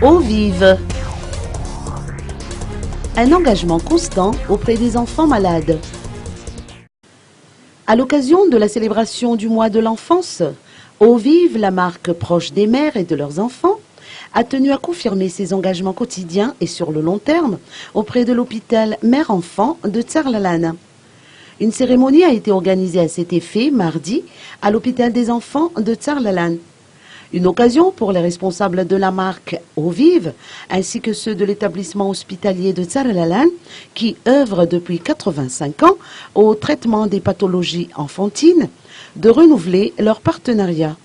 Eau vive. Un engagement constant auprès des enfants malades. À l'occasion de la célébration du mois de l'enfance, Eau vive, la marque proche des mères et de leurs enfants, a tenu à confirmer ses engagements quotidiens et sur le long terme auprès de l'hôpital mère-enfant de Tsarlalane. Une cérémonie a été organisée à cet effet mardi à l'hôpital des enfants de Tsarlalane. Une occasion pour les responsables de la marque Eau vive ainsi que ceux de l'établissement hospitalier de Tsarlalane qui œuvrent depuis 85 ans au traitement des pathologies enfantines de renouveler leur partenariat.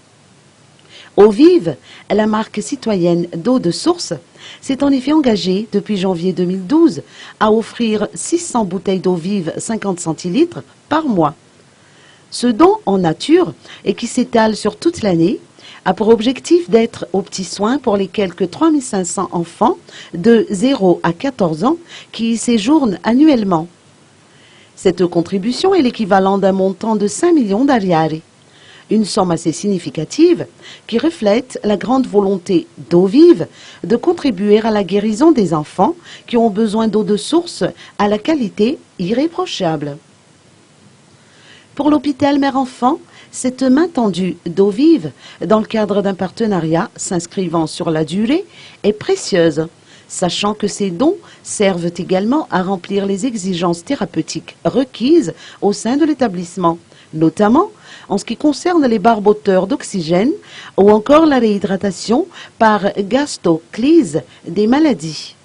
Eau vive, la marque citoyenne d'eau de source, s'est en effet engagée depuis janvier 2012 à offrir 600 bouteilles d'eau vive 50 centilitres par mois. Ce don en nature et qui s'étale sur toute l'année a pour objectif d'être aux petits soins pour les quelques 3500 enfants de 0 à 14 ans qui y séjournent annuellement. Cette contribution est l'équivalent d'un montant de 5 millions d'ariari. Une somme assez significative qui reflète la grande volonté d'Eau vive de contribuer à la guérison des enfants qui ont besoin d'eau de source à la qualité irréprochable. Pour l'hôpital mère-enfant, cette main tendue d'Eau vive, dans le cadre d'un partenariat s'inscrivant sur la durée, est précieuse, sachant que ces dons servent également à remplir les exigences thérapeutiques requises au sein de l'établissement, notamment en ce qui concerne les barboteurs d'oxygène ou encore la réhydratation par gastoclyse des maladies.